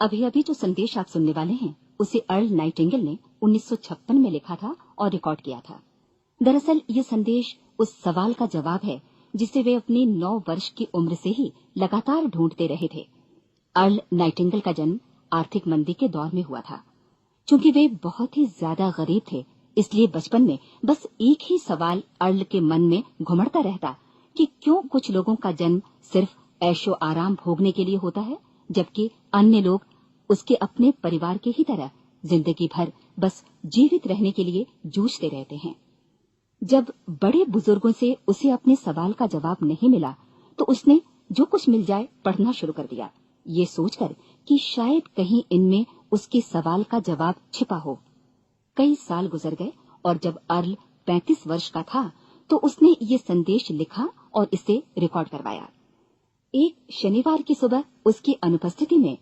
अभी अभी जो संदेश आप सुनने वाले हैं उसे अर्ल नाइटिंगेल ने 1956 में लिखा था और रिकॉर्ड किया था। दरअसल ये संदेश उस सवाल का जवाब है जिसे वे अपनी 9 वर्ष की उम्र से ही लगातार ढूंढते रहे थे। अर्ल नाइटिंगेल का जन्म आर्थिक मंदी के दौर में हुआ था। चूंकि वे बहुत ही ज्यादा गरीब थे, इसलिए बचपन में बस एक ही सवाल अर्ल के मन में घुमड़ता रहता कि क्यों कुछ लोगों का जन्म सिर्फ ऐशो आराम भोगने के लिए होता है, जबकि अन्य लोग उसके अपने परिवार के ही तरह जिंदगी भर बस जीवित रहने के लिए जूझते रहते हैं। जब बड़े बुजुर्गों से उसे अपने सवाल का जवाब नहीं मिला, तो उसने जो कुछ मिल जाए पढ़ना शुरू कर दिया, ये सोचकर कि शायद कहीं इनमें उसके सवाल का जवाब छिपा हो। कई साल गुजर गए और जब अर्ल 35 वर्ष का था, तो उसने ये संदेश लिखा और इसे रिकॉर्ड करवाया। एक शनिवार की सुबह उसकी अनुपस्थिति में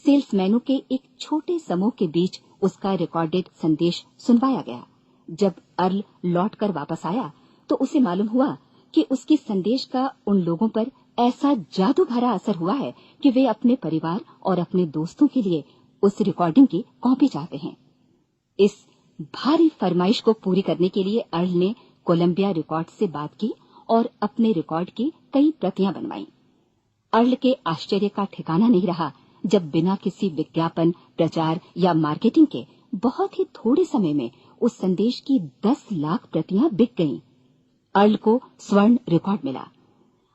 सेल्समैनों के एक छोटे समूह के बीच उसका रिकॉर्डेड संदेश सुनवाया गया। जब अर्ल लौटकर वापस आया, तो उसे मालूम हुआ कि उसके संदेश का उन लोगों पर ऐसा जादू भरा असर हुआ है कि वे अपने परिवार और अपने दोस्तों के लिए उस रिकॉर्डिंग की कॉपी चाहते हैं। इस भारी फरमाइश को पूरी करने के लिए अर्ल ने कोलंबिया रिकॉर्ड से बात की और अपने रिकॉर्ड की कई प्रतियां बनवाई। अर्ल के आश्चर्य का ठिकाना नहीं रहा जब बिना किसी विज्ञापन, प्रचार या मार्केटिंग के बहुत ही थोड़े समय में उस संदेश की 10 लाख प्रतियां बिक गईं। अर्ल को स्वर्ण रिकॉर्ड मिला।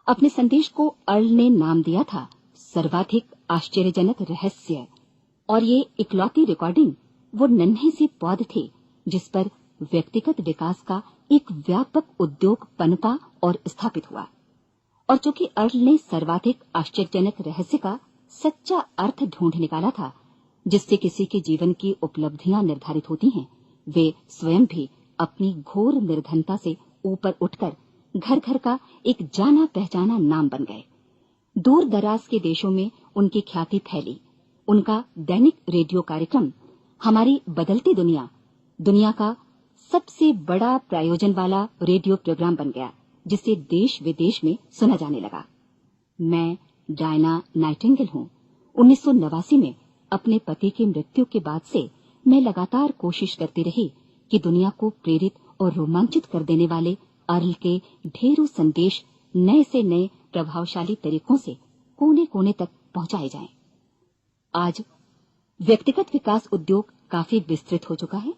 अपने संदेश को अर्ल ने नाम दिया था सर्वाधिक आश्चर्यजनक रहस्य, और ये इकलौती रिकॉर्डिंग वो नन्ही सी पौध थी जिस पर व्यक्तिगत विकास का एक व्यापक उद्योग पनपा और स्थापित हुआ। और चूंकि अर्ल ने सर्वाधिक आश्चर्यजनक रहस्य का सच्चा अर्थ ढूंढ निकाला था, जिससे किसी के जीवन की उपलब्धियां निर्धारित होती हैं, वे स्वयं भी अपनी घोर निर्धनता से ऊपर उठकर घर घर का एक जाना पहचाना नाम बन गए। दूर दराज के देशों में उनकी ख्याति फैली। उनका दैनिक रेडियो कार्यक्रम हमारी बदलती दुनिया का सबसे बड़ा प्रायोजन वाला रेडियो प्रोग्राम बन गया, जिसे देश विदेश में सुना जाने लगा। मैं डायना नाइटिंगेल हूँ। 1989 में अपने पति की मृत्यु के बाद से मैं लगातार कोशिश करती रही कि दुनिया को प्रेरित और रोमांचित कर देने वाले अर्ल के ढेरों संदेश नए से नए प्रभावशाली तरीकों से कोने कोने तक पहुंचाए जाएं। आज व्यक्तिगत विकास उद्योग काफी विस्तृत हो चुका है,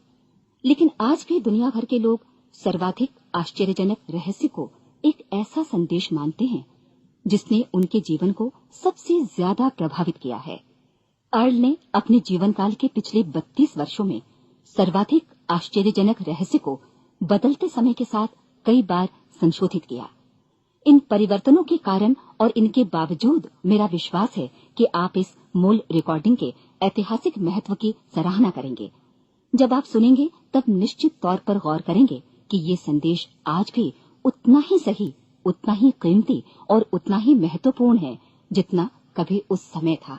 लेकिन आज भी दुनिया भर के लोग सर्वाधिक आश्चर्यजनक रहस्य को एक ऐसा संदेश मानते हैं जिसने उनके जीवन को सबसे ज्यादा प्रभावित किया है। अर्ल ने अपने जीवन काल के पिछले 32 वर्षों में सर्वाधिक आश्चर्यजनक रहस्य को बदलते समय के साथ कई बार संशोधित किया। इन परिवर्तनों के कारण और इनके बावजूद मेरा विश्वास है कि आप इस मूल रिकॉर्डिंग के ऐतिहासिक महत्व की सराहना करेंगे। जब आप सुनेंगे तब निश्चित तौर पर गौर करेंगे कि ये संदेश आज भी उतना ही सही, उतना ही कीमती और उतना ही महत्वपूर्ण है जितना कभी उस समय था।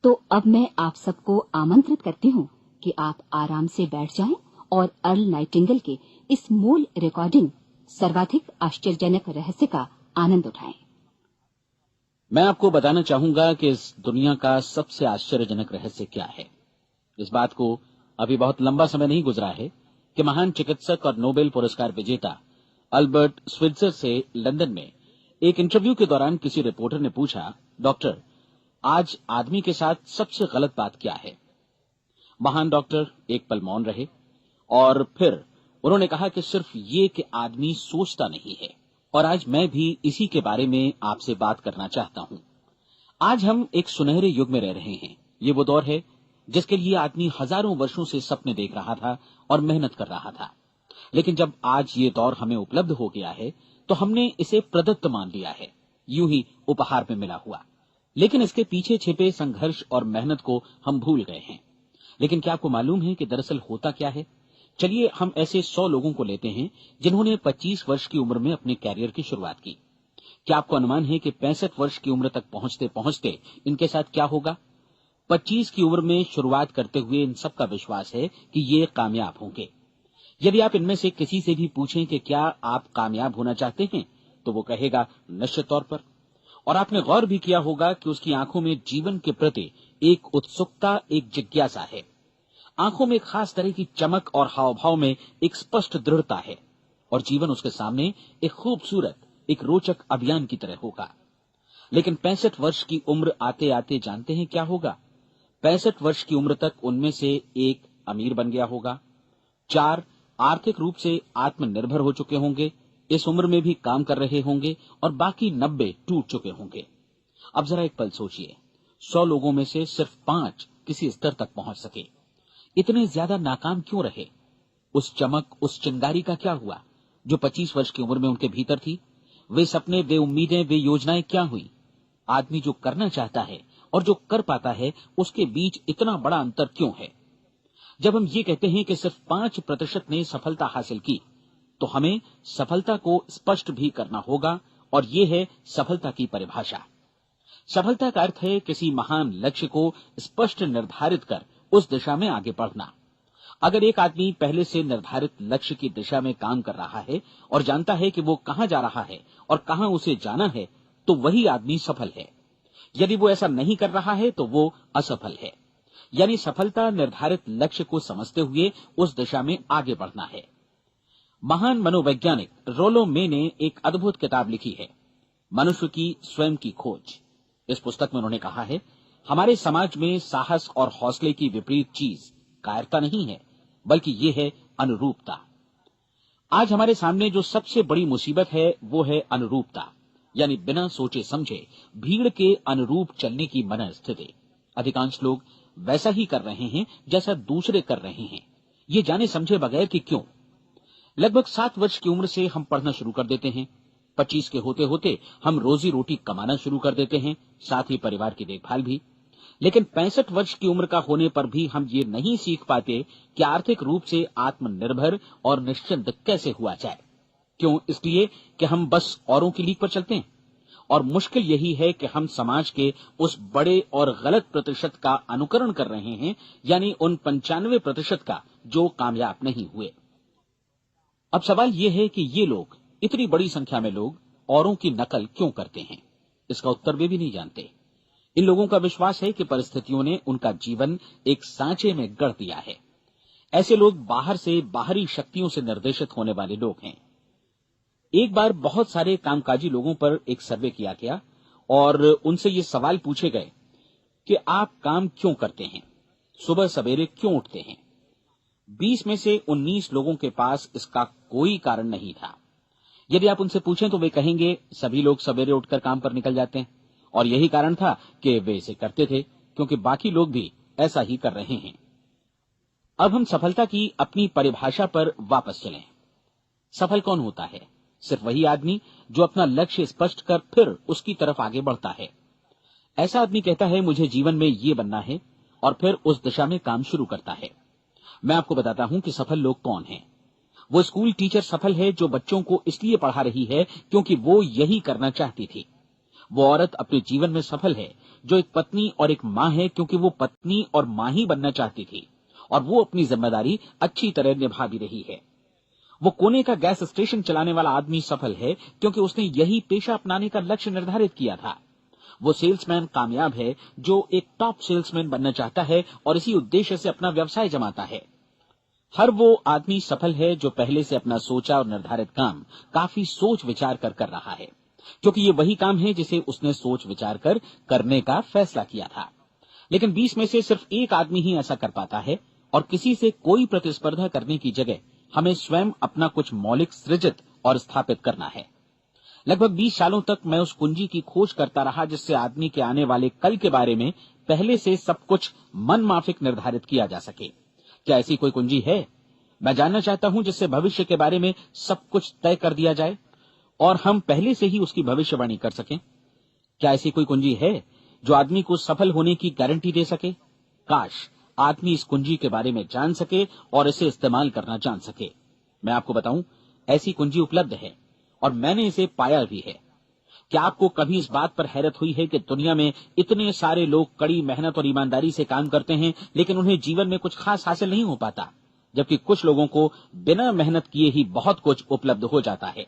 तो अब मैं आप सबको आमंत्रित करती हूँ कि आप आराम से बैठ जाएं और अर्ल नाइटिंगेल के इस मूल रिकॉर्डिंग सर्वाधिक आश्चर्यजनक रहस्य का आनंद उठाएं। मैं आपको बताना चाहूंगा कि इस दुनिया का सबसे आश्चर्यजनक रहस्य क्या है। इस बात को अभी बहुत लंबा समय नहीं गुजरा है कि महान चिकित्सक और नोबेल पुरस्कार विजेता अल्बर्ट स्विट्जर से लंदन में एक इंटरव्यू के दौरान किसी रिपोर्टर ने पूछा, डॉक्टर, आज आदमी के साथ सबसे गलत बात क्या है? महान डॉक्टर एक पल मौन रहे और फिर उन्होंने कहा कि सिर्फ ये कि आदमी सोचता नहीं है। और आज मैं भी इसी के बारे में आपसे बात करना चाहता हूं। आज हम एक सुनहरे युग में रह रहे हैं। ये वो दौर है जिसके लिए आदमी हजारों वर्षों से सपने देख रहा था और मेहनत कर रहा था। लेकिन जब आज ये दौर हमें उपलब्ध हो गया है तो हमने इसे प्रदत्त मान लिया है, यूं ही उपहार में मिला हुआ। लेकिन इसके पीछे छिपे संघर्ष और मेहनत को हम भूल गए हैं। लेकिन क्या आपको मालूम है कि दरअसल होता क्या है? चलिए हम ऐसे 100 लोगों को लेते हैं जिन्होंने 25 वर्ष की उम्र में अपने कैरियर की शुरुआत की। क्या आपको अनुमान है कि 65 वर्ष की उम्र तक पहुंचते पहुंचते इनके साथ क्या होगा? 25 की उम्र में शुरुआत करते हुए इन सबका विश्वास है कि ये कामयाब होंगे। यदि आप इनमें से किसी से भी पूछें कि क्या आप कामयाब होना चाहते हैं, तो वो कहेगा निश्चित तौर पर। और आपने गौर भी किया होगा कि उसकी आंखों में जीवन के प्रति एक उत्सुकता, एक जिज्ञासा है। आंखों में एक खास तरह की चमक और हाव भाव में एक स्पष्ट दृढ़ता है, और जीवन उसके सामने एक खूबसूरत, एक रोचक अभियान की तरह होगा। लेकिन 65 वर्ष की उम्र आते आते जानते हैं क्या होगा? 65 वर्ष की उम्र तक उनमें से एक अमीर बन गया होगा, 4 आर्थिक रूप से आत्मनिर्भर हो चुके होंगे, इस उम्र में भी काम कर रहे होंगे, और बाकी 90 टूट चुके होंगे। अब जरा एक पल सोचिए, 100 लोगों में से सिर्फ 5 किसी स्तर तक पहुंच सके। इतने ज्यादा नाकाम क्यों रहे? उस चमक, उस चिंगारी का क्या हुआ जो 25 वर्ष की उम्र में उनके भीतर थी? वे सपने, वे उम्मीदें, वे योजनाएं क्या हुई? आदमी जो करना चाहता है और जो कर पाता है, उसके बीच इतना बड़ा अंतर क्यों है? जब हम ये कहते हैं कि सिर्फ 5% ने सफलता हासिल की, तो हमें सफलता को स्पष्ट भी करना होगा, और ये है सफलता की परिभाषा। सफलता का अर्थ है किसी महान लक्ष्य को स्पष्ट निर्धारित कर उस दिशा में आगे बढ़ना। अगर एक आदमी पहले से निर्धारित लक्ष्य की दिशा में काम कर रहा है और जानता है कि वो कहां जा रहा है और कहां उसे जाना है, तो वही आदमी सफल है। यदि वो ऐसा नहीं कर रहा है तो वो असफल है। यानी सफलता निर्धारित लक्ष्य को समझते हुए उस दिशा में आगे बढ़ना है। महान मनोवैज्ञानिक रोलो मे ने एक अद्भुत किताब लिखी है, मनुष्य की स्वयं की खोज। इस पुस्तक में उन्होंने कहा है, हमारे समाज में साहस और हौसले की विपरीत चीज कायरता नहीं है, बल्कि ये है अनुरूपता। आज हमारे सामने जो सबसे बड़ी मुसीबत है वो है अनुरूपता, यानी बिना सोचे समझे भीड़ के अनुरूप चलने की मनस्थिति। अधिकांश लोग वैसा ही कर रहे हैं जैसा दूसरे कर रहे हैं, ये जाने समझे बगैर कि क्यों। लगभग 7 वर्ष की उम्र से हम पढ़ना शुरू कर देते हैं, 25 के होते होते हम रोजी रोटी कमाना शुरू कर देते हैं, साथ ही परिवार की देखभाल भी। लेकिन 65 वर्ष की उम्र का होने पर भी हम ये नहीं सीख पाते कि आर्थिक रूप से आत्मनिर्भर और निश्चिंत कैसे हुआ जाए। क्यों? इसलिए कि हम बस औरों की लीक पर चलते हैं। और मुश्किल यही है कि हम समाज के उस बड़े और गलत प्रतिशत का अनुकरण कर रहे हैं, यानी उन 95% का जो कामयाब नहीं हुए। अब सवाल यह है कि ये लोग, इतनी बड़ी संख्या में लोग, औरों की नकल क्यों करते हैं? इसका उत्तर वे भी नहीं जानते। इन लोगों का विश्वास है कि परिस्थितियों ने उनका जीवन एक सांचे में गढ़ दिया है। ऐसे लोग बाहर से, बाहरी शक्तियों से निर्देशित होने वाले लोग हैं। एक बार बहुत सारे कामकाजी लोगों पर एक सर्वे किया गया और उनसे ये सवाल पूछे गए कि आप काम क्यों करते हैं, सुबह सवेरे क्यों उठते हैं? 20 में से 19 लोगों के पास इसका कोई कारण नहीं था। यदि आप उनसे पूछें तो वे कहेंगे सभी लोग सवेरे उठकर काम पर निकल जाते हैं, और यही कारण था कि वे इसे करते थे क्योंकि बाकी लोग भी ऐसा ही कर रहे हैं। अब हम सफलता की अपनी परिभाषा पर वापस चलें। सफल कौन होता है? सिर्फ वही आदमी जो अपना लक्ष्य स्पष्ट कर फिर उसकी तरफ आगे बढ़ता है। ऐसा आदमी कहता है मुझे जीवन में ये बनना है, और फिर उस दिशा में काम शुरू करता है। मैं आपको बताता हूं कि सफल लोग कौन हैं। वो स्कूल टीचर सफल है जो बच्चों को इसलिए पढ़ा रही है क्योंकि वो यही करना चाहती थी। वो औरत अपने जीवन में सफल है जो एक पत्नी और एक मां है क्योंकि वो पत्नी और मां ही बनना चाहती थी, और वो अपनी जिम्मेदारी अच्छी तरह निभा भी रही है। वो कोने का गैस स्टेशन चलाने वाला आदमी सफल है क्योंकि उसने यही पेशा अपनाने का लक्ष्य निर्धारित किया था। वो सेल्समैन कामयाब है जो एक टॉप सेल्समैन बनना चाहता है और इसी उद्देश्य से अपना व्यवसाय जमाता है। हर वो आदमी सफल है जो पहले से अपना सोचा और निर्धारित काम काफी सोच विचार कर रहा है, क्योंकि ये वही काम है जिसे उसने सोच विचार कर करने का फैसला किया था। लेकिन 20 में से सिर्फ एक आदमी ही ऐसा कर पाता है, और किसी से कोई प्रतिस्पर्धा करने की जगह हमें स्वयं अपना कुछ मौलिक सृजित और स्थापित करना है। लगभग 20 सालों तक मैं उस कुंजी की खोज करता रहा जिससे आदमी के आने वाले कल के बारे में पहले से सब कुछ मन माफिक निर्धारित किया जा सके। क्या ऐसी कोई कुंजी है? मैं जानना चाहता हूं जिससे भविष्य के बारे में सब कुछ तय कर दिया जाए और हम पहले से ही उसकी भविष्यवाणी कर सकें। क्या ऐसी कोई कुंजी है जो आदमी को सफल होने की गारंटी दे सके? काश आदमी इस कुंजी के बारे में जान सके और इसे इस्तेमाल करना जान सके। मैं आपको बताऊं, ऐसी कुंजी उपलब्ध है और मैंने इसे पाया भी है। क्या आपको कभी इस बात पर हैरत हुई है कि दुनिया में इतने सारे लोग कड़ी मेहनत और ईमानदारी से काम करते हैं लेकिन उन्हें जीवन में कुछ खास हासिल नहीं हो पाता, जबकि कुछ लोगों को बिना मेहनत किए ही बहुत कुछ उपलब्ध हो जाता है।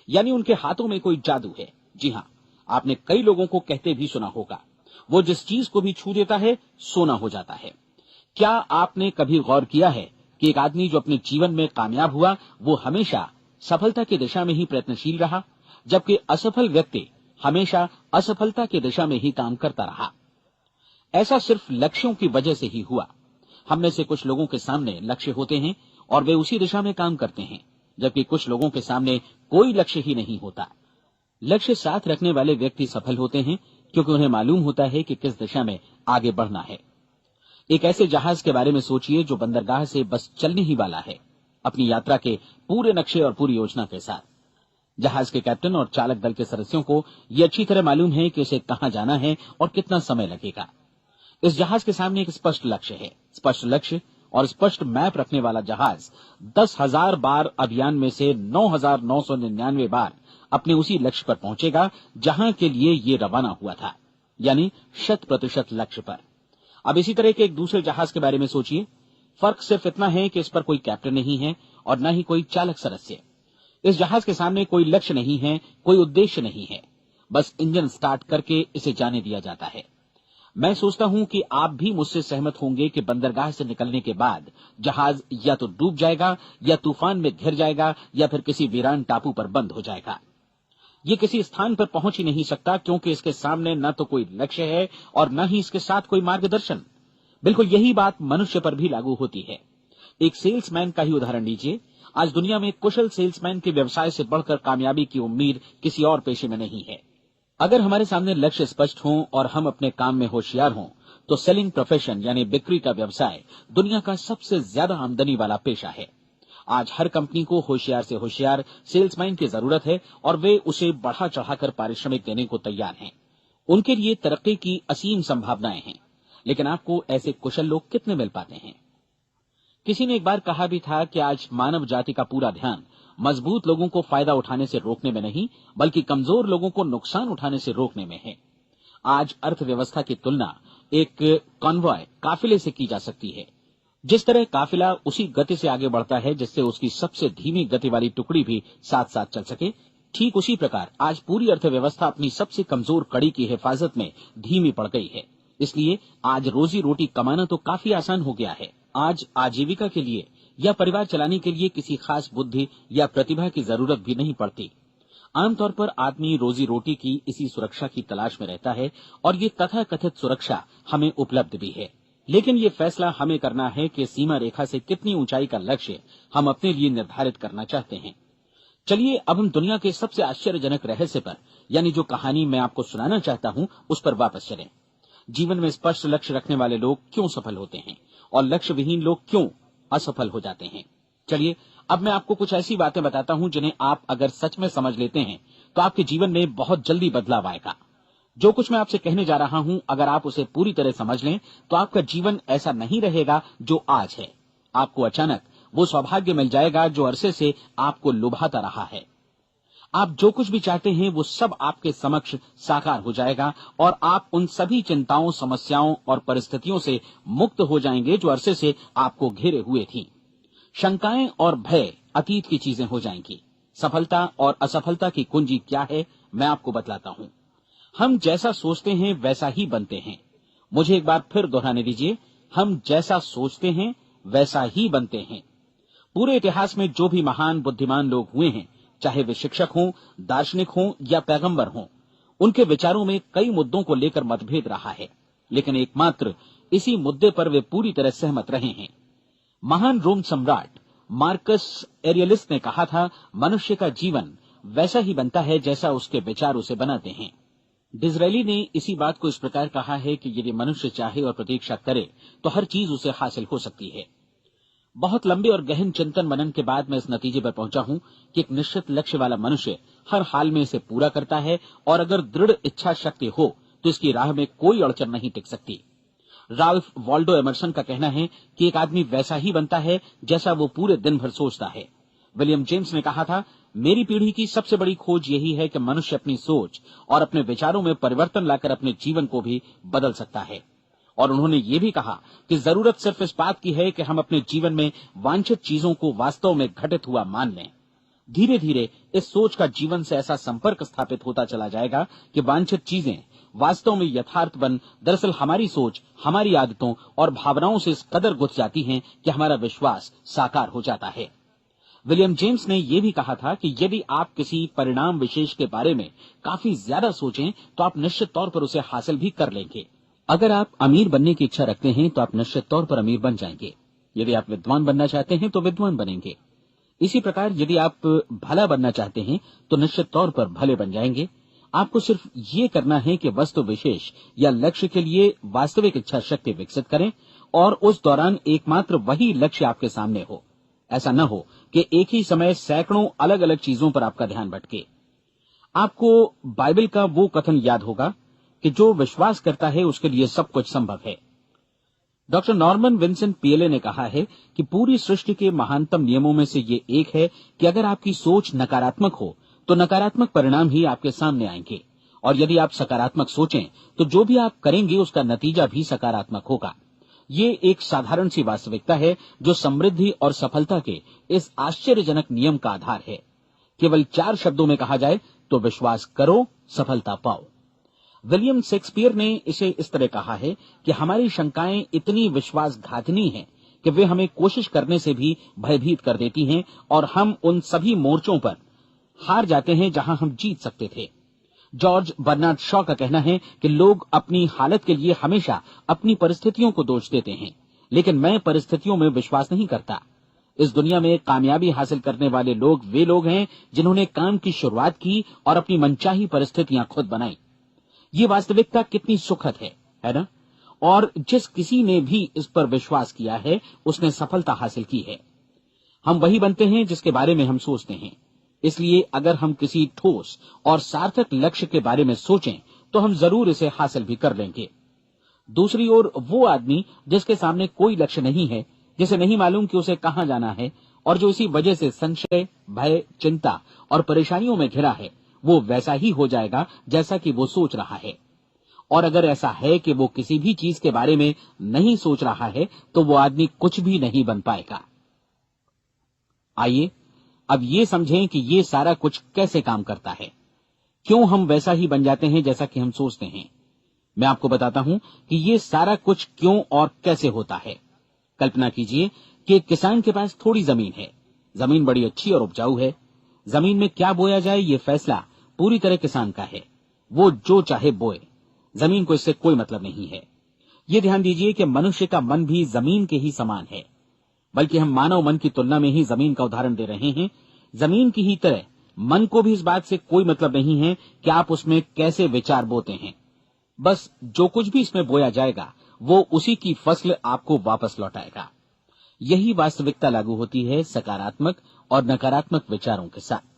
यानी उनके हाथों में कोई जादू है। जी हां, आपने कई लोगों को कहते भी सुना होगा, वो जिस चीज को भी छू देता है सोना हो जाता है। क्या आपने कभी गौर किया है कि एक आदमी जो अपने जीवन में कामयाब हुआ वो हमेशा सफलता की दिशा में ही प्रयत्नशील रहा, जबकि असफल व्यक्ति हमेशा असफलता की दिशा में ही काम करता रहा। ऐसा सिर्फ लक्ष्यों की वजह से ही हुआ। हम में से कुछ लोगों के सामने लक्ष्य होते हैं और वे उसी दिशा में काम करते हैं, जबकि कुछ लोगों के सामने कोई लक्ष्य ही नहीं होता। लक्ष्य साथ रखने वाले व्यक्ति सफल होते हैं क्योंकि उन्हें मालूम होता है कि किस दिशा में आगे बढ़ना है। एक ऐसे जहाज के बारे में सोचिए जो बंदरगाह से बस चलने ही वाला है, अपनी यात्रा के पूरे नक्शे और पूरी योजना के साथ। जहाज के कैप्टन और चालक दल के सदस्यों को यह अच्छी तरह मालूम है कि उसे कहां जाना है और कितना समय लगेगा। इस जहाज के सामने एक स्पष्ट लक्ष्य है। स्पष्ट लक्ष्य और स्पष्ट मैप रखने वाला जहाज 10,000 बार अभियान में से 9,999 बार अपने उसी लक्ष्य पर पहुंचेगा जहां के लिए ये रवाना हुआ था, यानी 100% लक्ष्य पर। अब इसी तरह के एक दूसरे जहाज के बारे में सोचिए। फर्क सिर्फ इतना है कि इस पर कोई कैप्टन नहीं है और न ही कोई चालक सदस्य। इस जहाज के सामने कोई लक्ष्य नहीं है, कोई उद्देश्य नहीं है, बस इंजन स्टार्ट करके इसे जाने दिया जाता है। मैं सोचता हूं कि आप भी मुझसे सहमत होंगे कि बंदरगाह से निकलने के बाद जहाज या तो डूब जाएगा या तूफान में घिर जाएगा या फिर किसी वीरान टापू पर बंद हो जाएगा। ये किसी स्थान पर पहुंच ही नहीं सकता क्योंकि इसके सामने न तो कोई लक्ष्य है और न ही इसके साथ कोई मार्गदर्शन। बिल्कुल यही बात मनुष्य पर भी लागू होती है। एक सेल्समैन का ही उदाहरण लीजिए। आज दुनिया में कुशल सेल्समैन के व्यवसाय से बढ़कर कामयाबी की उम्मीद किसी और पेशे में नहीं है। अगर हमारे सामने लक्ष्य स्पष्ट हों और हम अपने काम में होशियार हों तो सेलिंग प्रोफेशन यानी बिक्री का व्यवसाय दुनिया का सबसे ज्यादा आमदनी वाला पेशा है। आज हर कंपनी को होशियार से होशियार सेल्समैन की जरूरत है और वे उसे बढ़ा चढ़ाकर पारिश्रमिक देने को तैयार हैं। उनके लिए तरक्की की असीम संभावनाएं हैं, लेकिन आपको ऐसे कुशल लोग कितने मिल पाते हैं? किसी ने एक बार कहा भी था कि आज मानव जाति का पूरा ध्यान मजबूत लोगों को फायदा उठाने से रोकने में नहीं, बल्कि कमजोर लोगों को नुकसान उठाने से रोकने में है। आज अर्थव्यवस्था की तुलना एक कॉन्वॉय काफिले से की जा सकती है। जिस तरह काफिला उसी गति से आगे बढ़ता है जिससे उसकी सबसे धीमी गति वाली टुकड़ी भी साथ साथ चल सके, ठीक उसी प्रकार आज पूरी अर्थव्यवस्था अपनी सबसे कमजोर कड़ी की हिफाजत में धीमी पड़ गई है। इसलिए आज रोजी रोटी कमाना तो काफी आसान हो गया है। आज आजीविका के लिए या परिवार चलाने के लिए किसी खास बुद्धि या प्रतिभा की जरूरत भी नहीं पड़ती। आमतौर पर आदमी रोजी रोटी की इसी सुरक्षा की तलाश में रहता है और ये तथाकथित सुरक्षा हमें उपलब्ध भी है। लेकिन ये फैसला हमें करना है कि सीमा रेखा से कितनी ऊंचाई का लक्ष्य हम अपने लिए निर्धारित करना चाहते हैं। चलिए अब हम दुनिया के सबसे आश्चर्यजनक रहस्य पर, यानी जो कहानी मैं आपको सुनाना चाहता हूं, उस पर वापस चलें। जीवन में स्पष्ट लक्ष्य रखने वाले लोग क्यों सफल होते हैं और लक्ष्य विहीन लोग क्यों असफल हो जाते हैं? चलिए अब मैं आपको कुछ ऐसी बातें बताता हूं जिन्हें आप अगर सच में समझ लेते हैं तो आपके जीवन में बहुत जल्दी बदलाव आएगा। जो कुछ मैं आपसे कहने जा रहा हूं, अगर आप उसे पूरी तरह समझ लें तो आपका जीवन ऐसा नहीं रहेगा जो आज है। आपको अचानक वो सौभाग्य मिल जाएगा जो अरसे से आपको लुभाता रहा है। आप जो कुछ भी चाहते हैं वो सब आपके समक्ष साकार हो जाएगा और आप उन सभी चिंताओं, समस्याओं और परिस्थितियों से मुक्त हो जाएंगे जो अरसे से आपको घेरे हुए थी। शंकाएं और भय अतीत की चीजें हो जाएंगी। सफलता और असफलता की कुंजी क्या है, मैं आपको बतलाता हूं। हम जैसा सोचते हैं वैसा ही बनते हैं। मुझे एक बार फिर दोहराने दीजिए, हम जैसा सोचते हैं वैसा ही बनते हैं। पूरे इतिहास में जो भी महान बुद्धिमान लोग हुए हैं, चाहे वे शिक्षक हों, दार्शनिक हों या पैगंबर हों, उनके विचारों में कई मुद्दों को लेकर मतभेद रहा है, लेकिन एकमात्र इसी मुद्दे पर वे पूरी तरह सहमत रहे हैं। महान रोम सम्राट मार्कस एरियलिस ने कहा था, मनुष्य का जीवन वैसा ही बनता है जैसा उसके विचार उसे बनाते हैं। डिज़रायली ने इसी बात को इस प्रकार कहा है कि यदि मनुष्य चाहे और प्रतीक्षा करे तो हर चीज उसे हासिल हो सकती है। बहुत लंबे और गहन चिंतन मनन के बाद मैं इस नतीजे पर पहुंचा हूं कि एक निश्चित लक्ष्य वाला मनुष्य हर हाल में इसे पूरा करता है और अगर दृढ़ इच्छा शक्ति हो तो इसकी राह में कोई अड़चन नहीं टिक सकती। राल्फ वॉल्डो एमर्सन का कहना है कि एक आदमी वैसा ही बनता है जैसा वो पूरे दिन भर सोचता है। विलियम जेम्स ने कहा था, मेरी पीढ़ी की सबसे बड़ी खोज यही है कि मनुष्य अपनी सोच और अपने विचारों में परिवर्तन लाकर अपने जीवन को भी बदल सकता है। और उन्होंने ये भी कहा कि जरूरत सिर्फ इस बात की है कि हम अपने जीवन में वांछित चीजों को वास्तव में घटित हुआ मान लें। धीरे धीरे इस सोच का जीवन से ऐसा संपर्क स्थापित होता चला जाएगा कि वांछित चीजें वास्तव में यथार्थ बन दरअसल हमारी सोच, हमारी आदतों और भावनाओं से इस कदर गुथ जाती हैं कि हमारा विश्वास साकार हो जाता है। विलियम जेम्स ने यह भी कहा था कि यदि आप किसी परिणाम विशेष के बारे में काफी ज्यादा सोचें तो आप निश्चित तौर पर उसे हासिल भी कर लेंगे। अगर आप अमीर बनने की इच्छा रखते हैं तो आप निश्चित तौर पर अमीर बन जाएंगे। यदि आप विद्वान बनना चाहते हैं तो विद्वान बनेंगे। इसी प्रकार यदि आप भला बनना चाहते हैं तो निश्चित तौर पर भले बन जाएंगे। आपको सिर्फ ये करना है कि वस्तु विशेष या लक्ष्य के लिए वास्तविक इच्छा शक्ति विकसित करें और उस दौरान एकमात्र वही लक्ष्य आपके सामने हो। ऐसा न हो कि एक ही समय सैकड़ों अलग अलग चीजों पर आपका ध्यान भटके। आपको बाइबल का वो कथन याद होगा कि जो विश्वास करता है उसके लिए सब कुछ संभव है। डॉक्टर नॉर्मन विंसेंट पीएले ने कहा है कि पूरी सृष्टि के महानतम नियमों में से ये एक है कि अगर आपकी सोच नकारात्मक हो तो नकारात्मक परिणाम ही आपके सामने आएंगे, और यदि आप सकारात्मक सोचें तो जो भी आप करेंगे उसका नतीजा भी सकारात्मक होगा। ये एक साधारण सी वास्तविकता है जो समृद्धि और सफलता के इस आश्चर्यजनक नियम का आधार है। केवल 4 शब्दों में कहा जाए तो विश्वास करो, सफलता पाओ। विलियम शेक्सपियर ने इसे इस तरह कहा है कि हमारी शंकाएं इतनी विश्वासघातनी हैं कि वे हमें कोशिश करने से भी भयभीत कर देती हैं और हम उन सभी मोर्चों पर हार जाते हैं जहां हम जीत सकते थे। जॉर्ज बर्नार्ड शॉ का कहना है कि लोग अपनी हालत के लिए हमेशा अपनी परिस्थितियों को दोष देते हैं, लेकिन मैं परिस्थितियों में विश्वास नहीं करता। इस दुनिया में कामयाबी हासिल करने वाले लोग वे लोग हैं जिन्होंने काम की शुरुआत की और अपनी मनचाही परिस्थितियां खुद बनाई। ये वास्तविकता कितनी सुखद है ना? और जिस किसी ने भी इस पर विश्वास किया है उसने सफलता हासिल की है। हम वही बनते हैं जिसके बारे में हम सोचते हैं। इसलिए अगर हम किसी ठोस और सार्थक लक्ष्य के बारे में सोचें तो हम जरूर इसे हासिल भी कर लेंगे। दूसरी ओर वो आदमी जिसके सामने कोई लक्ष्य नहीं है, जिसे नहीं मालूम कि उसे कहां जाना है और जो इसी वजह से संशय, भय, चिंता और परेशानियों में घिरा है, वो वैसा ही हो जाएगा जैसा कि वो सोच रहा है। और अगर ऐसा है कि वो किसी भी चीज के बारे में नहीं सोच रहा है तो वो आदमी कुछ भी नहीं बन पाएगा। आइए अब ये समझें कि ये सारा कुछ कैसे काम करता है, क्यों हम वैसा ही बन जाते हैं जैसा कि हम सोचते हैं। मैं आपको बताता हूं कि ये सारा कुछ क्यों और कैसे होता है। कल्पना कीजिए कि एक किसान के पास थोड़ी जमीन है। जमीन बड़ी अच्छी और उपजाऊ है। जमीन में क्या बोया जाए ये फैसला पूरी तरह किसान का है। वो जो चाहे बोए, जमीन को इससे कोई मतलब नहीं है। ये ध्यान दीजिए कि मनुष्य का मन भी जमीन के ही समान है, बल्कि हम मानव मन की तुलना में ही जमीन का उदाहरण दे रहे हैं। जमीन की ही तरह मन को भी इस बात से कोई मतलब नहीं है कि आप उसमें कैसे विचार बोते हैं। बस जो कुछ भी इसमें बोया जाएगा वो उसी की फसल आपको वापस लौटाएगा। यही वास्तविकता लागू होती है सकारात्मक और नकारात्मक विचारों के साथ।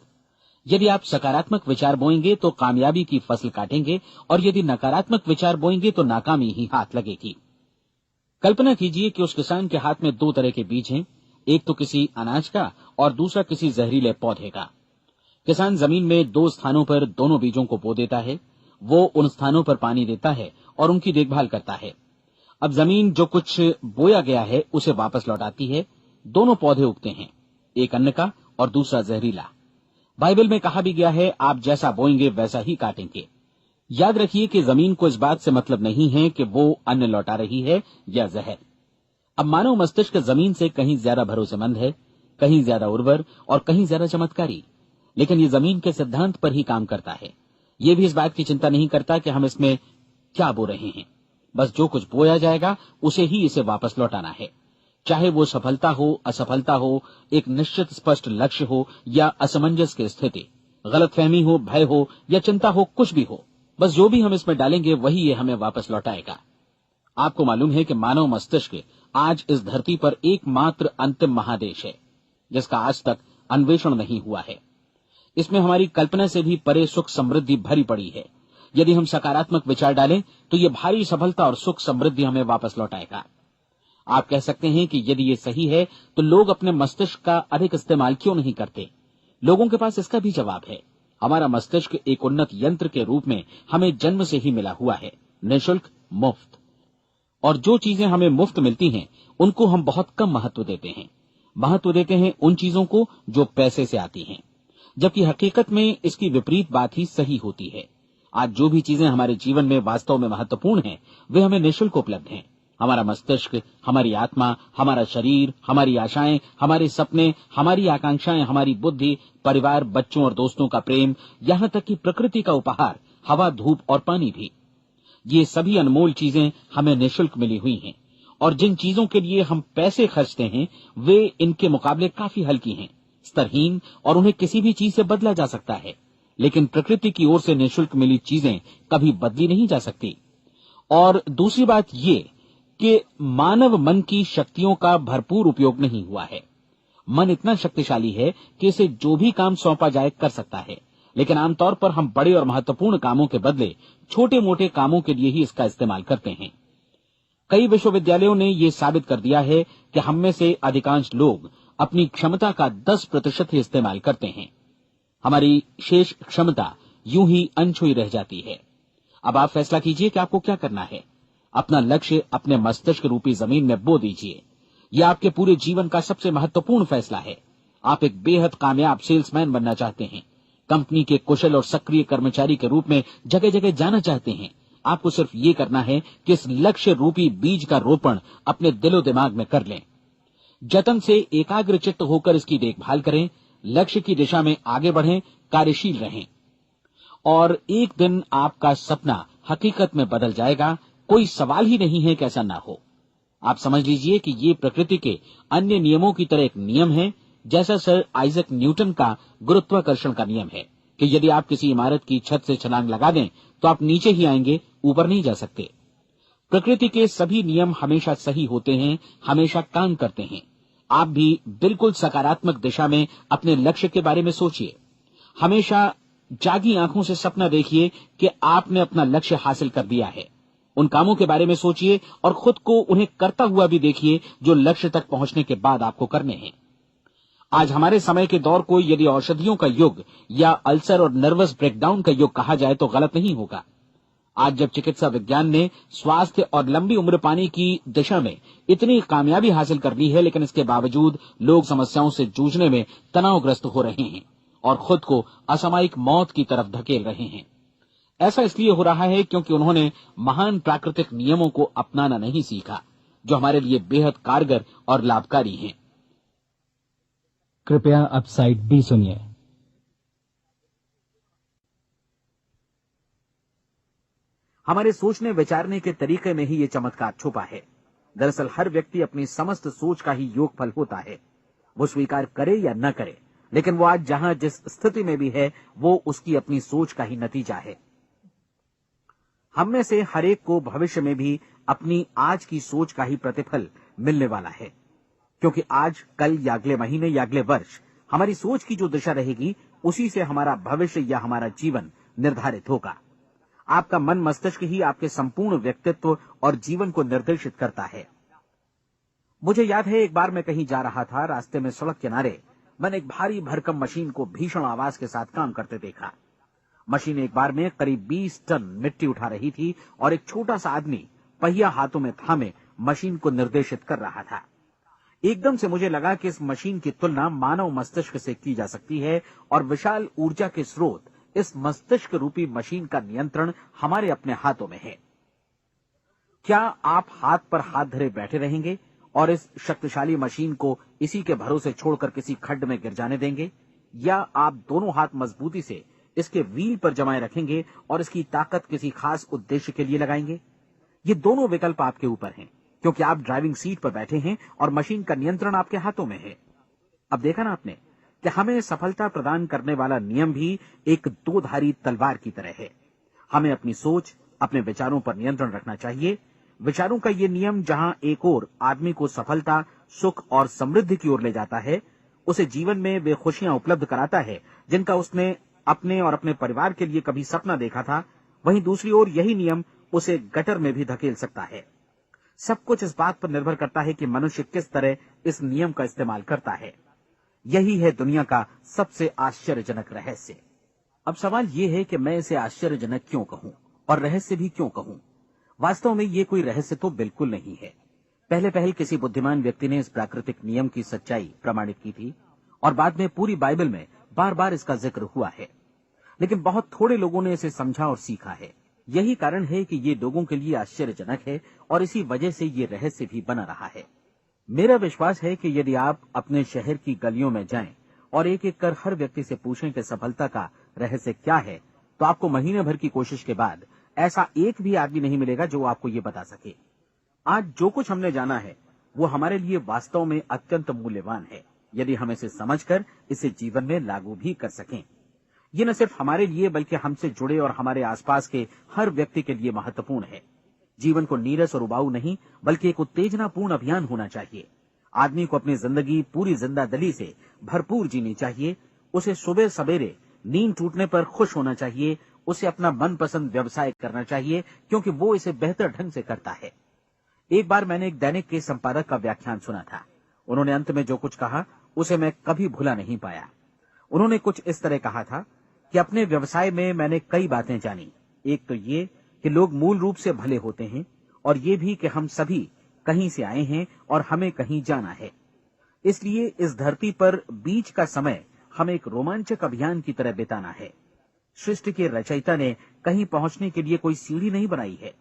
यदि आप सकारात्मक विचार बोएंगे तो कामयाबी की फसल काटेंगे, और यदि नकारात्मक विचार बोएंगे तो नाकामी ही हाथ लगेगी। कल्पना कीजिए कि उस किसान के हाथ में 2 तरह के बीज हैं, एक तो किसी अनाज का और दूसरा किसी जहरीले पौधे का। किसान जमीन में 2 स्थानों पर दोनों बीजों को बो देता है। वो उन स्थानों पर पानी देता है और उनकी देखभाल करता है। अब जमीन जो कुछ बोया गया है उसे वापस लौटाती है। दोनों पौधे उगते हैं, एक अन्न का और दूसरा जहरीला। बाइबल में कहा भी गया है, आप जैसा बोएंगे वैसा ही काटेंगे। याद रखिए कि जमीन को इस बात से मतलब नहीं है कि वो अन्न लौटा रही है या जहर। अब मानव मस्तिष्क जमीन से कहीं ज्यादा भरोसेमंद है, कहीं ज्यादा उर्वर और कहीं ज्यादा चमत्कारी, लेकिन ये जमीन के सिद्धांत पर ही काम करता है। ये भी इस बात की चिंता नहीं करता कि हम इसमें क्या बो रहे हैं। बस जो कुछ बोया जाएगा उसे ही इसे वापस लौटाना है, चाहे वो सफलता हो, असफलता हो, एक निश्चित स्पष्ट लक्ष्य हो या असमंजस की स्थिति, गलतफहमी हो, भय हो या चिंता हो, कुछ भी हो, बस जो भी हम इसमें डालेंगे वही ये हमें वापस लौटाएगा। आपको मालूम है कि मानव मस्तिष्क आज इस धरती पर एकमात्र अंतिम महादेश है जिसका आज तक अन्वेषण नहीं हुआ है। इसमें हमारी कल्पना से भी परे सुख समृद्धि भरी पड़ी है। यदि हम सकारात्मक विचार डालें तो ये भारी सफलता और सुख समृद्धि हमें वापस लौटाएगा। आप कह सकते हैं कि यदि ये सही है तो लोग अपने मस्तिष्क का अधिक इस्तेमाल क्यों नहीं करते? लोगों के पास इसका भी जवाब है। हमारा मस्तिष्क एक उन्नत यंत्र के रूप में हमें जन्म से ही मिला हुआ है, निःशुल्क, मुफ्त। और जो चीजें हमें मुफ्त मिलती हैं उनको हम बहुत कम महत्व देते हैं। महत्व देते हैं उन चीजों को जो पैसे से आती हैं। जबकि हकीकत में इसकी विपरीत बात ही सही होती है। आज जो भी चीजें हमारे जीवन में वास्तव में महत्वपूर्ण हैं, वे हमें निःशुल्क उपलब्ध हैं। हमारा मस्तिष्क, हमारी आत्मा, हमारा शरीर, हमारी आशाएं, हमारे सपने, हमारी आकांक्षाएं, हमारी बुद्धि, परिवार, बच्चों और दोस्तों का प्रेम, यहाँ तक कि प्रकृति का उपहार, हवा, धूप और पानी भी, ये सभी अनमोल चीजें हमें निःशुल्क मिली हुई हैं। और जिन चीजों के लिए हम पैसे खर्चते हैं, वे इनके मुकाबले काफी हल्की हैं, स्तरहीन, और उन्हें किसी भी चीज से बदला जा सकता है। लेकिन प्रकृति की ओर से निःशुल्क मिली चीजें कभी बदली नहीं जा सकती। और दूसरी बात ये कि मानव मन की शक्तियों का भरपूर उपयोग नहीं हुआ है। मन इतना शक्तिशाली है कि इसे जो भी काम सौंपा जाए कर सकता है, लेकिन आमतौर पर हम बड़े और महत्वपूर्ण कामों के बदले छोटे मोटे कामों के लिए ही इसका इस्तेमाल करते हैं। कई विश्वविद्यालयों ने यह साबित कर दिया है कि हम में से अधिकांश लोग अपनी क्षमता का 10% ही इस्तेमाल करते हैं। हमारी शेष क्षमता यूं ही अनछुई रह जाती है। अब आप फैसला कीजिए कि आपको क्या करना है। अपना लक्ष्य अपने मस्तिष्क रूपी जमीन में बो दीजिए। यह आपके पूरे जीवन का सबसे महत्वपूर्ण फैसला है। आप एक बेहद कामयाब सेल्समैन बनना चाहते हैं, कंपनी के कुशल और सक्रिय कर्मचारी के रूप में जगह जगह जाना चाहते हैं। आपको सिर्फ ये करना है कि इस लक्ष्य रूपी बीज का रोपण अपने दिलो दिमाग में कर लें। जतन से एकाग्रचित्त होकर इसकी देखभाल करें, लक्ष्य की दिशा में आगे बढ़ें, कार्यशील रहें, और एक दिन आपका सपना हकीकत में बदल जाएगा। कोई सवाल ही नहीं है कि ऐसा ना हो। आप समझ लीजिए कि ये प्रकृति के अन्य नियमों की तरह एक नियम है, जैसा सर आइजक न्यूटन का गुरुत्वाकर्षण का नियम है कि यदि आप किसी इमारत की छत से छलांग लगा दें तो आप नीचे ही आएंगे, ऊपर नहीं जा सकते। प्रकृति के सभी नियम हमेशा सही होते हैं, हमेशा काम करते हैं। आप भी बिल्कुल सकारात्मक दिशा में अपने लक्ष्य के बारे में सोचिए। हमेशा जागी आंखों से सपना देखिए कि आपने अपना लक्ष्य हासिल कर दिया है। उन कामों के बारे में सोचिए और खुद को उन्हें करता हुआ भी देखिए जो लक्ष्य तक पहुंचने के बाद आपको करने हैं। आज हमारे समय के दौर को यदि औषधियों का युग या अल्सर और नर्वस ब्रेकडाउन का युग कहा जाए तो गलत नहीं होगा। आज जब चिकित्सा विज्ञान ने स्वास्थ्य और लंबी उम्र पाने की दिशा में इतनी कामयाबी हासिल कर ली है, लेकिन इसके बावजूद लोग समस्याओं से जूझने में तनावग्रस्त हो रहे हैं और खुद को असामयिक मौत की तरफ धकेल रहे हैं। ऐसा इसलिए हो रहा है क्योंकि उन्होंने महान प्राकृतिक नियमों को अपनाना नहीं सीखा, जो हमारे लिए बेहद कारगर और लाभकारी हैं। कृपया अब साइड बी सुनिए। हमारे सोचने विचारने के तरीके में ही ये चमत्कार छुपा है। दरअसल हर व्यक्ति अपनी समस्त सोच का ही योगफल होता है। वो स्वीकार करे या न करे, लेकिन वो आज जहां जिस स्थिति में भी है, वो उसकी अपनी सोच का ही नतीजा है। हम में से हर एक को भविष्य में भी अपनी आज की सोच का ही प्रतिफल मिलने वाला है, क्योंकि आज, कल या अगले महीने या अगले वर्ष हमारी सोच की जो दिशा रहेगी, उसी से हमारा भविष्य या हमारा जीवन निर्धारित होगा। आपका मन मस्तिष्क ही आपके संपूर्ण व्यक्तित्व और जीवन को निर्देशित करता है। मुझे याद है, एक बार मैं कहीं जा रहा था, रास्ते में सड़क किनारे मैंने एक भारी भरकम मशीन को भीषण आवाज के साथ काम करते देखा। मशीन एक बार में करीब 20 टन मिट्टी उठा रही थी और एक छोटा सा आदमी पहिया हाथों में थामे मशीन को निर्देशित कर रहा था। एकदम से मुझे लगा कि इस मशीन की तुलना मानव मस्तिष्क से की जा सकती है और विशाल ऊर्जा के स्रोत इस मस्तिष्क रूपी मशीन का नियंत्रण हमारे अपने हाथों में है। क्या आप हाथ पर हाथ धरे बैठे रहेंगे और इस शक्तिशाली मशीन को इसी के भरोसे छोड़कर किसी खड्ड में गिर जाने देंगे, या आप दोनों हाथ मजबूती से इसके व्हील पर जमाए रखेंगे और इसकी ताकत किसी खास उद्देश्य के लिए लगाएंगे? ये दोनों विकल्प आपके ऊपर हैं, क्योंकि आप ड्राइविंग सीट पर बैठे हैं और मशीन का नियंत्रण आपके हाथों में है। अब देखा ना आपने कि हमें सफलता प्रदान करने वाला नियम भी एक दोधारी तलवार की तरह है। हमें अपनी सोच, अपने विचारों पर नियंत्रण रखना चाहिए। विचारों का ये नियम जहां एक ओर आदमी को सफलता, सुख और समृद्धि की ओर ले जाता है, उसे जीवन में वे खुशियां उपलब्ध कराता है जिनका उसने अपने और अपने परिवार के लिए कभी सपना देखा था, वहीं दूसरी ओर यही नियम उसे गटर में भी धकेल सकता है। सब कुछ इस बात पर निर्भर करता है कि मनुष्य किस तरह इस नियम का इस्तेमाल करता है। यही है दुनिया का सबसे आश्चर्यजनक रहस्य। अब सवाल यह है कि मैं इसे आश्चर्यजनक क्यों कहूं और रहस्य भी क्यों कहूं। वास्तव में ये कोई रहस्य तो बिल्कुल नहीं है। पहले पहल किसी बुद्धिमान व्यक्ति ने इस प्राकृतिक नियम की सच्चाई प्रमाणित की थी और बाद में पूरी बाइबल में बार बार इसका जिक्र हुआ है, लेकिन बहुत थोड़े लोगों ने इसे समझा और सीखा है। यही कारण है कि ये लोगों के लिए आश्चर्यजनक है और इसी वजह से ये रहस्य भी बना रहा है। मेरा विश्वास है कि यदि आप अपने शहर की गलियों में जाएं और एक एक कर हर व्यक्ति से पूछें कि सफलता का रहस्य क्या है, तो आपको महीने भर की कोशिश के बाद ऐसा एक भी आदमी नहीं मिलेगा जो आपको ये बता सके। आज जो कुछ हमने जाना है वो हमारे लिए वास्तव में अत्यंत मूल्यवान है, यदि हम इसे समझकर इसे जीवन में लागू भी कर सकें। ये न सिर्फ हमारे लिए बल्कि हमसे जुड़े और हमारे आसपास के हर व्यक्ति के लिए महत्वपूर्ण है। जीवन को नीरस और उबाऊ नहीं बल्कि एक उत्तेजनापूर्ण अभियान होना चाहिए। आदमी को अपनी जिंदगी पूरी जिंदादिली से भरपूर जीनी चाहिए। उसे सुबह सवेरे नींद टूटने पर खुश होना चाहिए। उसे अपना मनपसंद व्यवसाय करना चाहिए क्योंकि वो इसे बेहतर ढंग से करता है। एक बार मैंने एक दैनिक के संपादक का व्याख्यान सुना था। उन्होंने अंत में जो कुछ कहा उसे मैं कभी भुला नहीं पाया। उन्होंने कुछ इस तरह कहा था कि अपने व्यवसाय में मैंने कई बातें जानी। एक तो ये कि लोग मूल रूप से भले होते हैं और ये भी कि हम सभी कहीं से आए हैं और हमें कहीं जाना है। इसलिए इस धरती पर बीच का समय हमें एक रोमांचक अभियान की तरह बिताना है। सृष्टि के रचयिता ने कहीं पहुंचने के लिए कोई सीढ़ी नहीं बनाई है,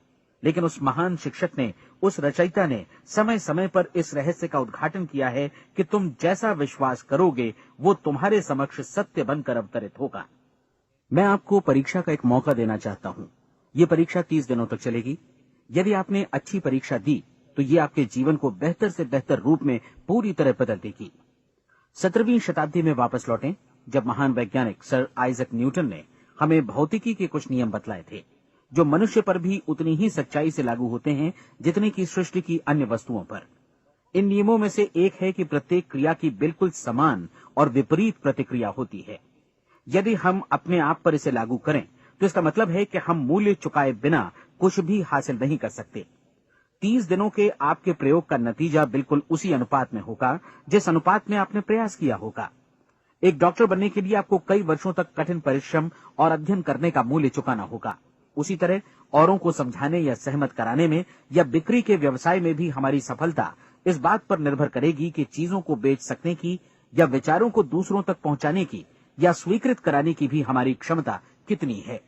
लेकिन उस महान शिक्षक ने, उस रचयिता ने समय समय पर इस रहस्य का उद्घाटन किया है कि तुम जैसा विश्वास करोगे वो तुम्हारे समक्ष सत्य बनकर अवतरित होगा। मैं आपको परीक्षा का एक मौका देना चाहता हूं। ये परीक्षा 30 दिनों तक चलेगी। यदि आपने अच्छी परीक्षा दी तो ये आपके जीवन को बेहतर से बेहतर रूप में पूरी तरह बदल देगी। 17वीं शताब्दी में वापस लौटें, जब महान वैज्ञानिक सर आइजक न्यूटन ने हमें भौतिकी के कुछ नियम बतलाए थे, जो मनुष्य पर भी उतनी ही सच्चाई से लागू होते हैं जितने की सृष्टि की अन्य वस्तुओं पर। इन नियमों में से एक है कि प्रत्येक क्रिया की बिल्कुल समान और विपरीत प्रतिक्रिया होती है। यदि हम अपने आप पर इसे लागू करें तो इसका मतलब है कि हम मूल्य चुकाए बिना कुछ भी हासिल नहीं कर सकते। 30 दिनों के आपके प्रयोग का नतीजा बिल्कुल उसी अनुपात में होगा जिस अनुपात में आपने प्रयास किया होगा। एक डॉक्टर बनने के लिए आपको कई वर्षों तक कठिन परिश्रम और अध्ययन करने का मूल्य चुकाना होगा। उसी तरह औरों को समझाने या सहमत कराने में या बिक्री के व्यवसाय में भी हमारी सफलता इस बात पर निर्भर करेगी कि चीजों को बेच सकने की या विचारों को दूसरों तक पहुंचाने की या स्वीकृत कराने की भी हमारी क्षमता कितनी है।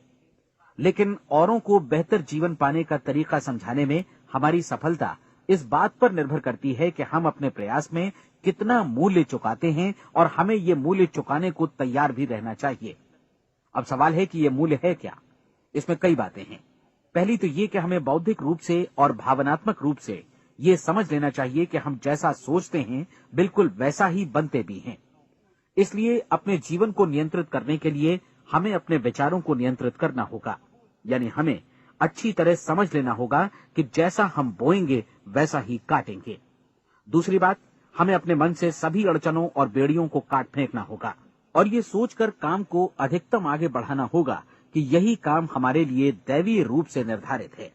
लेकिन औरों को बेहतर जीवन पाने का तरीका समझाने में हमारी सफलता इस बात पर निर्भर करती है कि हम अपने प्रयास में कितना मूल्य चुकाते हैं और हमें ये मूल्य चुकाने को तैयार भी रहना चाहिए। अब सवाल है कि ये मूल्य है क्या? इसमें कई बातें हैं। पहली तो ये कि हमें बौद्धिक रूप से और भावनात्मक रूप से ये समझ लेना चाहिए कि हम जैसा सोचते हैं बिल्कुल वैसा ही बनते भी हैं। इसलिए अपने जीवन को नियंत्रित करने के लिए हमें अपने विचारों को नियंत्रित करना होगा। यानी हमें अच्छी तरह समझ लेना होगा कि जैसा हम बोएंगे वैसा ही काटेंगे। दूसरी बात, हमें अपने मन से सभी अड़चनों और बेड़ियों को काट फेंकना होगा और ये सोचकर काम को अधिकतम आगे बढ़ाना होगा कि यही काम हमारे लिए दैवीय रूप से निर्धारित है।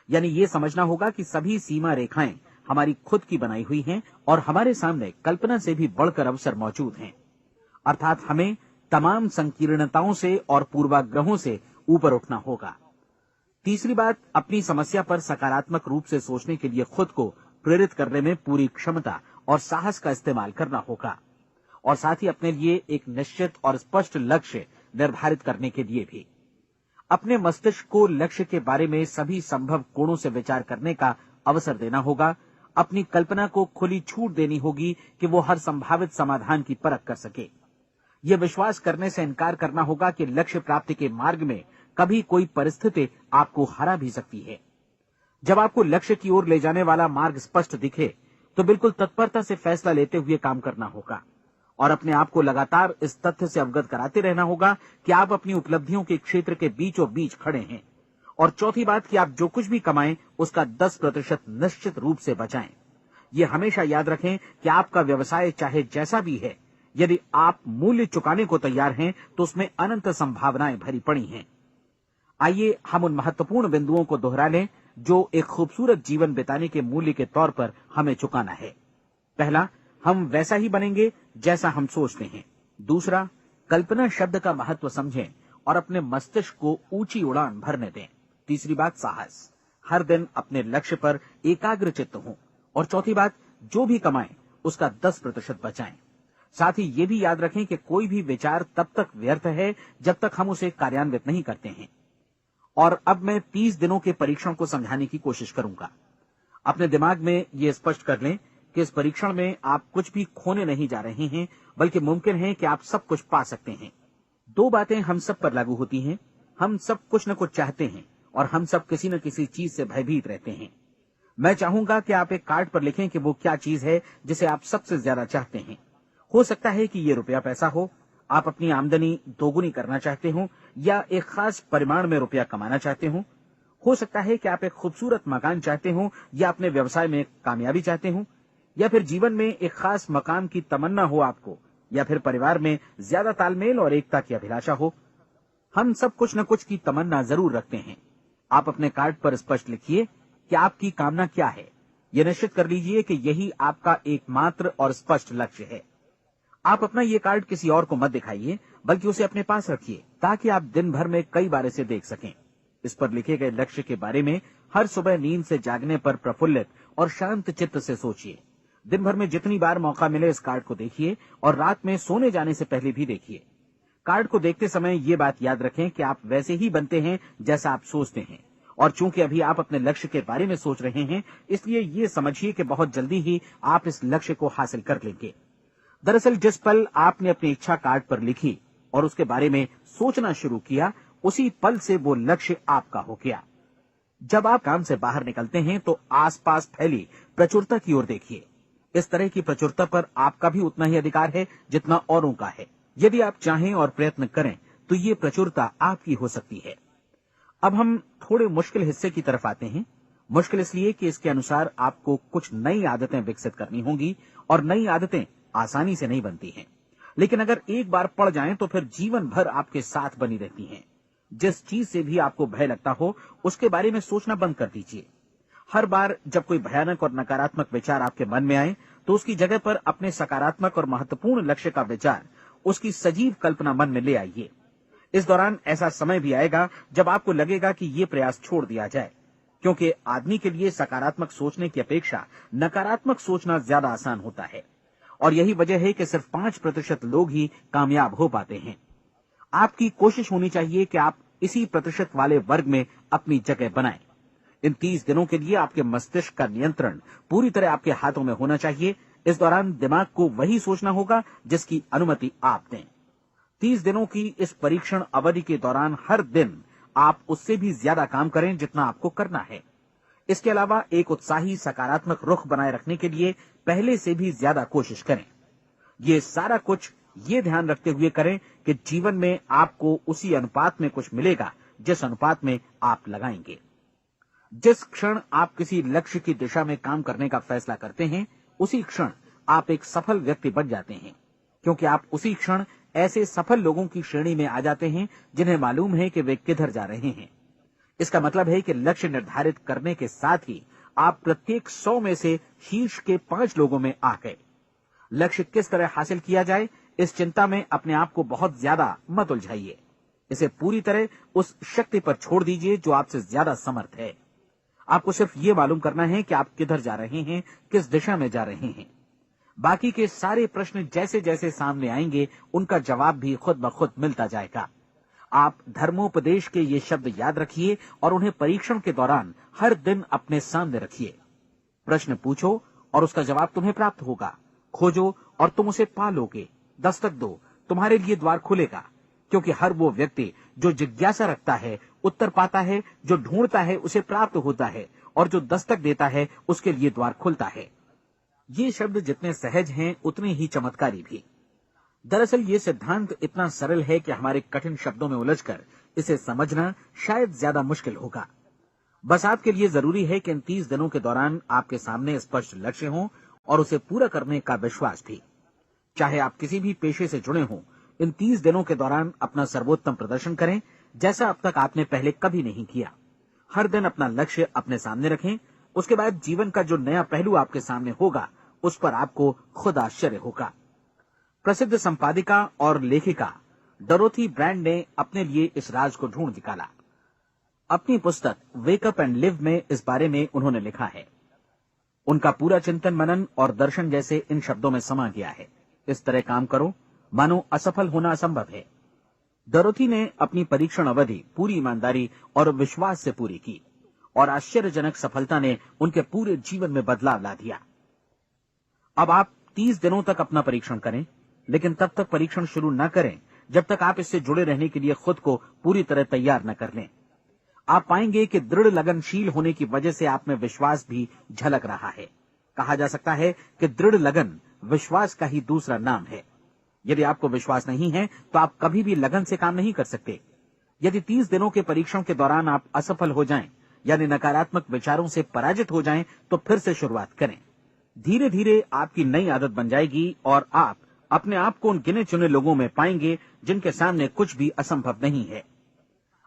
यानी ये समझना होगा कि सभी सीमा रेखाएं हमारी खुद की बनाई हुई हैं और हमारे सामने कल्पना से भी बढ़कर अवसर मौजूद हैं। अर्थात हमें तमाम संकीर्णताओं से और पूर्वाग्रहों से ऊपर उठना होगा। तीसरी बात, अपनी समस्या पर सकारात्मक रूप से सोचने के लिए खुद को प्रेरित करने में पूरी क्षमता और साहस का इस्तेमाल करना होगा और साथ ही अपने लिए एक निश्चित और स्पष्ट लक्ष्य निर्धारित करने के लिए भी। अपने मस्तिष्क को लक्ष्य के बारे में सभी संभव कोणों से विचार करने का अवसर देना होगा। अपनी कल्पना को खुली छूट देनी होगी कि वो हर संभावित समाधान की परख कर सके। ये विश्वास करने से इनकार करना होगा कि लक्ष्य प्राप्ति के मार्ग में कभी कोई परिस्थिति आपको हरा भी सकती है। जब आपको लक्ष्य की ओर ले जाने वाला मार्ग स्पष्ट दिखे तो बिल्कुल तत्परता से फैसला लेते हुए काम करना होगा और अपने आप को लगातार इस तथ्य से अवगत कराते रहना होगा कि आप अपनी उपलब्धियों के क्षेत्र के बीचों बीच खड़े हैं। और चौथी बात कि आप जो कुछ भी कमाएं उसका 10% निश्चित रूप से बचाएं। ये हमेशा याद रखें कि आपका व्यवसाय चाहे जैसा भी है, यदि आप मूल्य चुकाने को तैयार हैं तो उसमें अनंत संभावनाएं भरी पड़ी हैं। आइए हम उन महत्वपूर्ण बिंदुओं को दोहरा लें जो एक खूबसूरत जीवन बिताने के मूल्य के तौर पर हमें चुकाना है। पहला, हम वैसा ही बनेंगे जैसा हम सोचते हैं। दूसरा, कल्पना शब्द का महत्व समझें और अपने मस्तिष्क को ऊंची उड़ान भरने दें। तीसरी बात, साहस, हर दिन अपने लक्ष्य पर एकाग्र चित्त हों। और चौथी बात, जो भी कमाएं उसका 10% बचाएं। साथ ही ये भी याद रखें कि कोई भी विचार तब तक व्यर्थ है जब तक हम उसे कार्यान्वित नहीं करते हैं। और अब मैं 30 दिनों के परीक्षण को समझाने की कोशिश करूंगा। अपने दिमाग में ये स्पष्ट कर लें कि इस परीक्षण में आप कुछ भी खोने नहीं जा रहे हैं, बल्कि मुमकिन है कि आप सब कुछ पा सकते हैं। 2 बातें हम सब पर लागू होती हैं। हम सब कुछ न कुछ चाहते हैं और हम सब किसी न किसी चीज से भयभीत रहते हैं। मैं चाहूंगा कि आप एक कार्ड पर लिखें कि वो क्या चीज है जिसे आप सबसे ज्यादा चाहते हैं। हो सकता है कि ये रुपया पैसा हो, आप अपनी आमदनी दोगुनी करना चाहते हो, या एक खास परिमाण में रुपया कमाना चाहते हो सकता है कि आप एक खूबसूरत मकान चाहते हो, या अपने व्यवसाय में कामयाबी चाहते हो, या फिर जीवन में एक खास मकाम की तमन्ना हो आपको, या फिर परिवार में ज्यादा तालमेल और एकता की अभिलाषा हो। हम सब कुछ न कुछ की तमन्ना जरूर रखते हैं। आप अपने कार्ड पर स्पष्ट लिखिए कि आपकी कामना क्या है। यह निश्चित कर लीजिए कि यही आपका एकमात्र और स्पष्ट लक्ष्य है। आप अपना ये कार्ड किसी और को मत दिखाइए, बल्कि उसे अपने पास रखिए, ताकि आप दिन भर में कई बार इसे देख सकें। इस पर लिखे गए लक्ष्य के बारे में हर सुबह नींद से जागने पर प्रफुल्लित और शांत चित्त से सोचिए। दिन भर में जितनी बार मौका मिले इस कार्ड को देखिए, और रात में सोने जाने से पहले भी देखिए। कार्ड को देखते समय ये बात याद रखें कि आप वैसे ही बनते हैं जैसा आप सोचते हैं, और चूंकि अभी आप अपने लक्ष्य के बारे में सोच रहे हैं, इसलिए ये समझिए कि बहुत जल्दी ही आप इस लक्ष्य को हासिल कर लेंगे। दरअसल जिस पल आपने अपनी इच्छा कार्ड पर लिखी और उसके बारे में सोचना शुरू किया, उसी पल से वो लक्ष्य आपका हो गया। जब आप काम से बाहर निकलते हैं तो आसपास फैली प्रचुरता की ओर देखिए। इस तरह की प्रचुरता पर आपका भी उतना ही अधिकार है जितना औरों का है। यदि आप चाहें और प्रयत्न करें तो ये प्रचुरता आपकी हो सकती है। अब हम थोड़े मुश्किल हिस्से की तरफ आते हैं। मुश्किल इसलिए कि इसके अनुसार आपको कुछ नई आदतें विकसित करनी होंगी, और नई आदतें आसानी से नहीं बनती हैं, लेकिन अगर एक बार पड़ जाएं तो फिर जीवन भर आपके साथ बनी रहती हैं। जिस चीज से भी आपको भय लगता हो, उसके बारे में सोचना बंद कर दीजिए। हर बार जब कोई भयानक और नकारात्मक विचार आपके मन में आए, तो उसकी जगह पर अपने सकारात्मक और महत्वपूर्ण लक्ष्य का विचार, उसकी सजीव कल्पना मन में ले आइए। इस दौरान ऐसा समय भी आएगा जब आपको लगेगा कि ये प्रयास छोड़ दिया जाए, क्योंकि आदमी के लिए सकारात्मक सोचने की अपेक्षा नकारात्मक सोचना ज्यादा आसान होता है। और यही वजह है कि सिर्फ 5% लोग ही कामयाब हो पाते हैं। आपकी कोशिश होनी चाहिए कि आप इसी प्रतिशत वाले वर्ग में अपनी जगह बनाएं। इन 30 दिनों के लिए आपके मस्तिष्क का नियंत्रण पूरी तरह आपके हाथों में होना चाहिए। इस दौरान दिमाग को वही सोचना होगा जिसकी अनुमति आप दें। 30 दिनों की इस परीक्षण अवधि के दौरान हर दिन आप उससे भी ज्यादा काम करें जितना आपको करना है। इसके अलावा एक उत्साही सकारात्मक रुख बनाए रखने के लिए पहले से भी ज्यादा कोशिश करें। ये सारा कुछ ये ध्यान रखते हुए करें कि जीवन में आपको उसी अनुपात में कुछ मिलेगा जिस अनुपात में आप लगाएंगे। जिस क्षण आप किसी लक्ष्य की दिशा में काम करने का फैसला करते हैं, उसी क्षण आप एक सफल व्यक्ति बन जाते हैं, क्योंकि आप उसी क्षण ऐसे सफल लोगों की श्रेणी में आ जाते हैं जिन्हें मालूम है कि वे किधर जा रहे हैं। इसका मतलब है कि लक्ष्य निर्धारित करने के साथ ही आप प्रत्येक 100 में से शीर्ष के 5 लोगों में आ गए। लक्ष्य किस तरह हासिल किया जाए, इस चिंता में अपने आप को बहुत ज्यादा मत उलझाइए। इसे पूरी तरह उस शक्ति पर छोड़ दीजिए जो आपसे ज्यादा समर्थ है। आपको सिर्फ ये मालूम करना है कि आप किधर जा रहे हैं, किस दिशा में जा रहे हैं। बाकी के सारे प्रश्न जैसे जैसे सामने आएंगे, उनका जवाब भी खुद ब खुद मिलता जाएगा। आप धर्मोपदेश के ये शब्द याद रखिए और उन्हें परीक्षण के दौरान हर दिन अपने सामने रखिए। प्रश्न पूछो और उसका जवाब तुम्हें प्राप्त होगा। खोजो और तुम उसे पा लोगे। दस्तक दो, तुम्हारे लिए द्वार खुलेगा, क्योंकि हर वो व्यक्ति जो जिज्ञासा रखता है उत्तर पाता है, जो ढूंढता है उसे प्राप्त होता है, और जो दस्तक देता है उसके लिए द्वार खुलता है। ये शब्द जितने सहज हैं उतने ही चमत्कारी भी। दरअसल ये सिद्धांत इतना सरल है कि हमारे कठिन शब्दों में उलझकर इसे समझना शायद ज्यादा मुश्किल होगा। बस आपके लिए जरूरी है कि इन 30 दिनों के दौरान आपके सामने स्पष्ट लक्ष्य हो और उसे पूरा करने का विश्वास भी। चाहे आप किसी भी पेशे से जुड़े हों, इन 30 दिनों के दौरान अपना सर्वोत्तम प्रदर्शन करें, जैसा अब तक आपने पहले कभी नहीं किया। हर दिन अपना लक्ष्य अपने सामने रखें। उसके बाद जीवन का जो नया पहलू आपके सामने होगा, उस पर आपको खुद आश्चर्य होगा। प्रसिद्ध संपादिका और लेखिका डोरोथी ब्रैंड ने अपने लिए इस राज को ढूंढ निकाला। अपनी पुस्तक वेक अप एंड लिव में इस बारे में उन्होंने लिखा है। उनका पूरा चिंतन मनन और दर्शन जैसे इन शब्दों में समा गया है। इस तरह काम करो मानो असफल होना असंभव है। डोरोथी ने अपनी परीक्षण अवधि पूरी ईमानदारी और विश्वास से पूरी की और आश्चर्यजनक सफलता ने उनके पूरे जीवन में बदलाव ला दिया। अब आप 30 दिनों तक अपना परीक्षण करें, लेकिन तब तक परीक्षण शुरू न करें जब तक आप इससे जुड़े रहने के लिए खुद को पूरी तरह तैयार न कर लें। आप पाएंगे कि दृढ़ लगनशील होने की वजह से आप में विश्वास भी झलक रहा है। कहा जा सकता है कि दृढ़ लगन विश्वास का ही दूसरा नाम है। यदि आपको विश्वास नहीं है तो आप कभी भी लगन से काम नहीं कर सकते। यदि 30 दिनों के परीक्षण के दौरान आप असफल हो जाएं, यानी नकारात्मक विचारों से पराजित हो जाएं, तो फिर से शुरुआत करें। धीरे धीरे आपकी नई आदत बन जाएगी और आप अपने आप को उन गिने चुने लोगों में पाएंगे जिनके सामने कुछ भी असंभव नहीं है।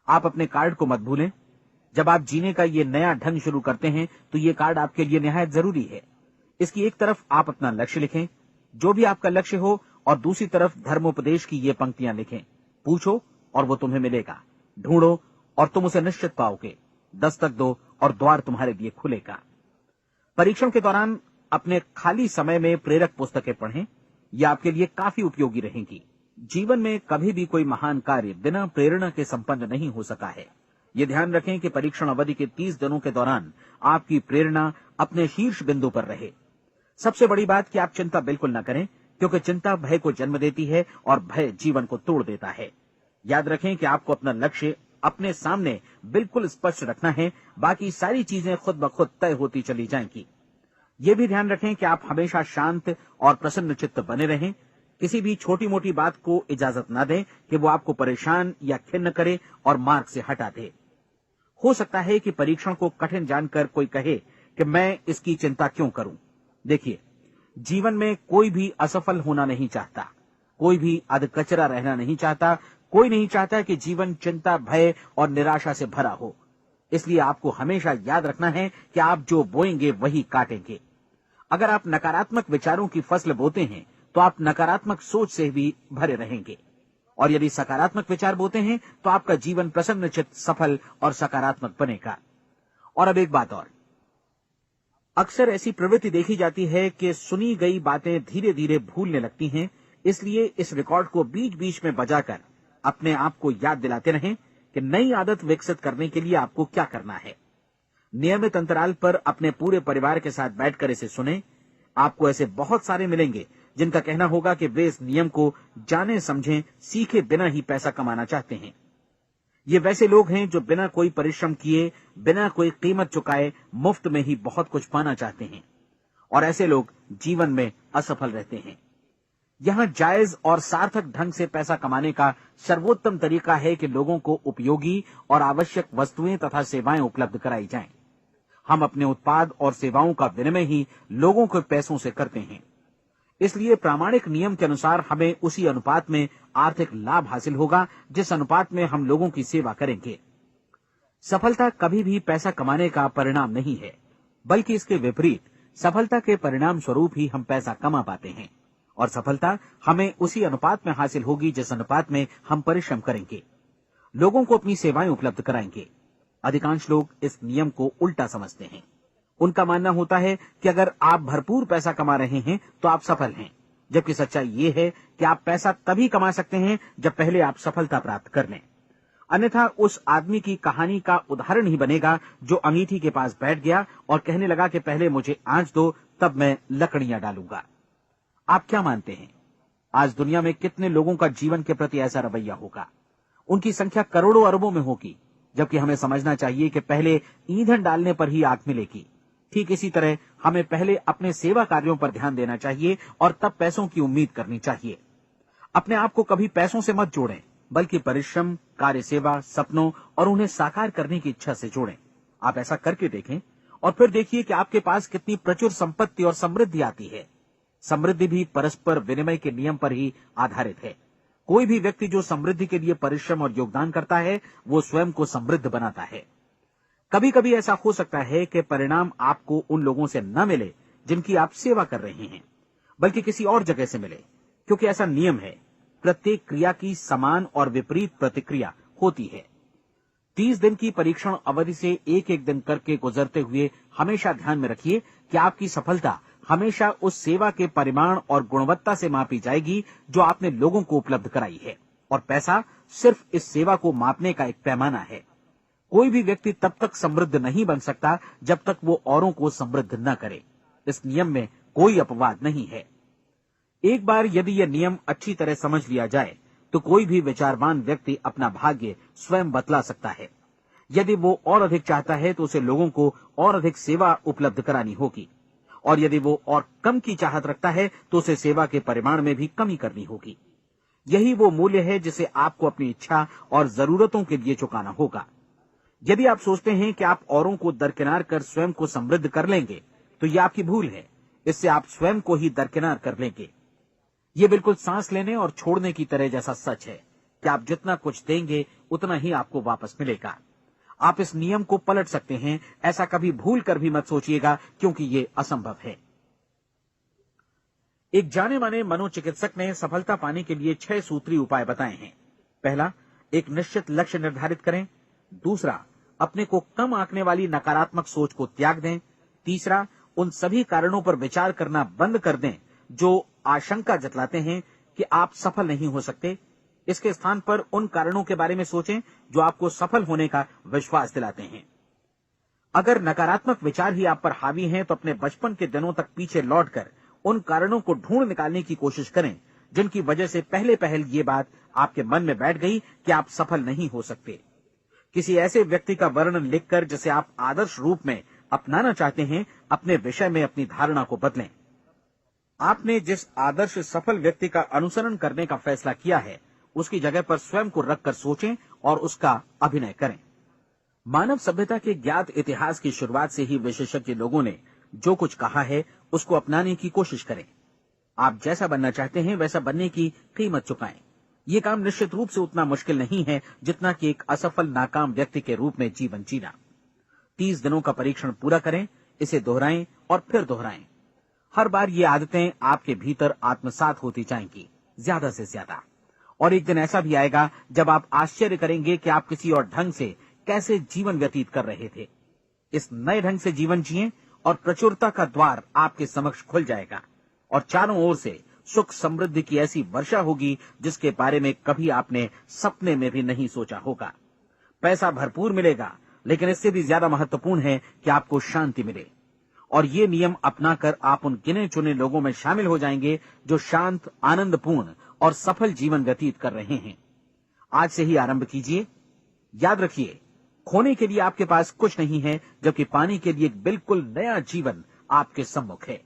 आप अपने कार्ड को मत भूलें। जब आप जीने का ये नया ढंग शुरू करते हैं तो ये कार्ड आपके लिए निहायत जरूरी है। इसकी एक तरफ आप अपना लक्ष्य लिखें, जो भी आपका लक्ष्य हो, और दूसरी तरफ धर्मोपदेश की ये पंक्तियां लिखें। पूछो और वो तुम्हें मिलेगा, ढूंढो और तुम उसे निश्चित पाओगे, दस्तक दो और द्वार तुम्हारे लिए खुलेगा। परीक्षण के दौरान अपने खाली समय में प्रेरक पुस्तकें पढ़ें। ये आपके लिए काफी उपयोगी रहेंगी। जीवन में कभी भी कोई महान कार्य बिना प्रेरणा के संपन्न नहीं हो सका है। ये ध्यान रखें कि परीक्षण अवधि के 30 दिनों के दौरान आपकी प्रेरणा अपने शीर्ष बिंदु पर रहे। सबसे बड़ी बात कि आप चिंता बिल्कुल न करें, क्योंकि चिंता भय को जन्म देती है और भय जीवन को तोड़ देता है। याद रखें कि आपको अपना लक्ष्य अपने सामने बिल्कुल स्पष्ट रखना है, बाकी सारी चीजें खुद ब खुद तय होती चली जाएंगी। ये भी ध्यान रखें कि आप हमेशा शांत और प्रसन्न चित्त बने रहें। किसी भी छोटी मोटी बात को इजाजत न दें कि वो आपको परेशान या खिन्न करे और मार्ग से हटा दे। हो सकता है कि परीक्षण को कठिन जानकर कोई कहे कि मैं इसकी चिंता क्यों करूं। देखिए, जीवन में कोई भी असफल होना नहीं चाहता, कोई भी अधकचरा रहना नहीं चाहता, कोई नहीं चाहता कि जीवन चिंता, भय और निराशा से भरा हो। इसलिए आपको हमेशा याद रखना है कि आप जो बोएंगे वही काटेंगे। अगर आप नकारात्मक विचारों की फसल बोते हैं तो आप नकारात्मक सोच से भी भरे रहेंगे, और यदि सकारात्मक विचार बोते हैं तो आपका जीवन प्रसन्नचित्त, सफल और सकारात्मक बनेगा। और अब एक बात और, अक्सर ऐसी प्रवृत्ति देखी जाती है कि सुनी गई बातें धीरे धीरे भूलने लगती हैं। इसलिए इस रिकॉर्ड को बीच बीच में बजाकर अपने आप को याद दिलाते रहें कि नई आदत विकसित करने के लिए आपको क्या करना है। नियमित अंतराल पर अपने पूरे परिवार के साथ बैठकर इसे सुनें। आपको ऐसे बहुत सारे मिलेंगे जिनका कहना होगा कि वे इस नियम को जाने समझे सीखे बिना ही पैसा कमाना चाहते हैं। ये वैसे लोग हैं जो बिना कोई परिश्रम किए, बिना कोई कीमत चुकाए मुफ्त में ही बहुत कुछ पाना चाहते हैं, और ऐसे लोग जीवन में असफल रहते हैं। यहां जायज और सार्थक ढंग से पैसा कमाने का सर्वोत्तम तरीका है कि लोगों को उपयोगी और आवश्यक वस्तुएं तथा सेवाएं उपलब्ध कराई जाएं। हम अपने उत्पाद और सेवाओं का विनिमय ही लोगों के पैसों से करते हैं। इसलिए प्रामाणिक नियम के अनुसार हमें उसी अनुपात में आर्थिक लाभ हासिल होगा जिस अनुपात में हम लोगों की सेवा करेंगे। सफलता कभी भी पैसा कमाने का परिणाम नहीं है, बल्कि इसके विपरीत सफलता के परिणाम स्वरूप ही हम पैसा कमा पाते हैं, और सफलता हमें उसी अनुपात में हासिल होगी जिस अनुपात में हम परिश्रम करेंगे, लोगों को अपनी सेवाएं उपलब्ध कराएंगे। अधिकांश लोग इस नियम को उल्टा समझते हैं। उनका मानना होता है कि अगर आप भरपूर पैसा कमा रहे हैं तो आप सफल हैं, जबकि सच्चाई ये है कि आप पैसा तभी कमा सकते हैं जब पहले आप सफलता प्राप्त कर लें। अन्यथा उस आदमी की कहानी का उदाहरण ही बनेगा जो अंगीठी के पास बैठ गया और कहने लगा कि पहले मुझे आंच दो, तब मैं लकड़ियां डालूंगा। आप क्या मानते हैं, आज दुनिया में कितने लोगों का जीवन के प्रति ऐसा रवैया होगा? उनकी संख्या करोड़ों अरबों में होगी, जबकि हमें समझना चाहिए कि पहले ईंधन डालने पर ही आग मिलेगी। ठीक इसी तरह हमें पहले अपने सेवा कार्यों पर ध्यान देना चाहिए और तब पैसों की उम्मीद करनी चाहिए। अपने आप को कभी पैसों से मत जोड़ें, बल्कि परिश्रम, कार्य सेवा, सपनों और उन्हें साकार करने की इच्छा से जोड़ें। आप ऐसा करके देखें और फिर देखिए कि आपके पास कितनी प्रचुर संपत्ति और समृद्धि आती है। समृद्धि भी परस्पर विनिमय के नियम पर ही आधारित है। कोई भी व्यक्ति जो समृद्धि के लिए परिश्रम और योगदान करता है, वो स्वयं को समृद्ध बनाता है। कभी कभी ऐसा हो सकता है कि परिणाम आपको उन लोगों से न मिले जिनकी आप सेवा कर रहे हैं, बल्कि किसी और जगह से मिले, क्योंकि ऐसा नियम है, प्रत्येक क्रिया की समान और विपरीत प्रतिक्रिया होती है। 30 दिन की परीक्षण अवधि से एक एक दिन करके गुजरते हुए हमेशा ध्यान में रखिए कि आपकी सफलता हमेशा उस सेवा के परिमाण और गुणवत्ता से मापी जाएगी जो आपने लोगों को उपलब्ध कराई है, और पैसा सिर्फ इस सेवा को मापने का एक पैमाना है। कोई भी व्यक्ति तब तक समृद्ध नहीं बन सकता जब तक वो औरों को समृद्ध न करे। इस नियम में कोई अपवाद नहीं है। एक बार यदि यह नियम अच्छी तरह समझ लिया जाए तो कोई भी विचारवान व्यक्ति अपना भाग्य स्वयं बतला सकता है। यदि वो और अधिक चाहता है तो उसे लोगों को और अधिक सेवा उपलब्ध करानी होगी, और यदि वो और कम की चाहत रखता है तो उसे सेवा के परिमाण में भी कमी करनी होगी। यही वो मूल्य है जिसे आपको अपनी इच्छा और जरूरतों के लिए चुकाना होगा। यदि आप सोचते हैं कि आप औरों को दरकिनार कर स्वयं को समृद्ध कर लेंगे तो यह आपकी भूल है। इससे आप स्वयं को ही दरकिनार कर लेंगे। ये बिल्कुल सांस लेने और छोड़ने की तरह जैसा सच है कि आप जितना कुछ देंगे उतना ही आपको वापस मिलेगा। आप इस नियम को पलट सकते हैं, ऐसा कभी भूल कर भी मत सोचिएगा, क्योंकि ये असंभव है। एक जाने माने मनोचिकित्सक ने सफलता पाने के लिए 6 सूत्री उपाय बताए हैं। पहला, एक निश्चित लक्ष्य निर्धारित करें। दूसरा, अपने को कम आंकने वाली नकारात्मक सोच को त्याग दें। तीसरा, उन सभी कारणों पर विचार करना बंद कर दें जो आशंका जतलाते हैं कि आप सफल नहीं हो सकते। इसके स्थान पर उन कारणों के बारे में सोचें जो आपको सफल होने का विश्वास दिलाते हैं। अगर नकारात्मक विचार ही आप पर हावी हैं तो अपने बचपन के दिनों तक पीछे लौटकर उन कारणों को ढूंढ निकालने की कोशिश करें जिनकी वजह से पहले पहल ये बात आपके मन में बैठ गई कि आप सफल नहीं हो सकते। किसी ऐसे व्यक्ति का वर्णन लिखकर जिसे आप आदर्श रूप में अपनाना चाहते हैं, अपने विषय में अपनी धारणा को बदलें। आपने जिस आदर्श सफल व्यक्ति का अनुसरण करने का फैसला किया है उसकी जगह पर स्वयं को रखकर सोचें और उसका अभिनय करें। मानव सभ्यता के ज्ञात इतिहास की शुरुआत से ही विशेषज्ञ लोगों ने जो कुछ कहा है उसको अपनाने की कोशिश करें। आप जैसा बनना चाहते हैं वैसा बनने की कीमत चुकाएं। ये काम निश्चित रूप से उतना मुश्किल नहीं है जितना कि एक असफल नाकाम व्यक्ति के रूप में जीवन जीना। 30 दिनों का परीक्षण पूरा करें, इसे दोहराएं और फिर दोहराएं। हर बार ये आदतें आपके भीतर आत्मसात होती जाएंगी, ज्यादा से ज्यादा। और एक दिन ऐसा भी आएगा जब आप आश्चर्य करेंगे कि आप किसी और ढंग से कैसे जीवन व्यतीत कर रहे थे। इस नए ढंग से जीवन जिएं और प्रचुरता का द्वार आपके समक्ष खुल जाएगा और चारों ओर से सुख समृद्धि की ऐसी वर्षा होगी जिसके बारे में कभी आपने सपने में भी नहीं सोचा होगा। पैसा भरपूर मिलेगा, लेकिन इससे भी ज्यादा महत्वपूर्ण है कि आपको शांति मिले। और ये नियम अपनाकर आप उन गिने चुने लोगों में शामिल हो जाएंगे जो शांत, आनंदपूर्ण और सफल जीवन व्यतीत कर रहे हैं। आज से ही आरंभ कीजिए। याद रखिए, खोने के लिए आपके पास कुछ नहीं है, जबकि पाने के लिए एक बिल्कुल नया जीवन आपके सम्मुख है।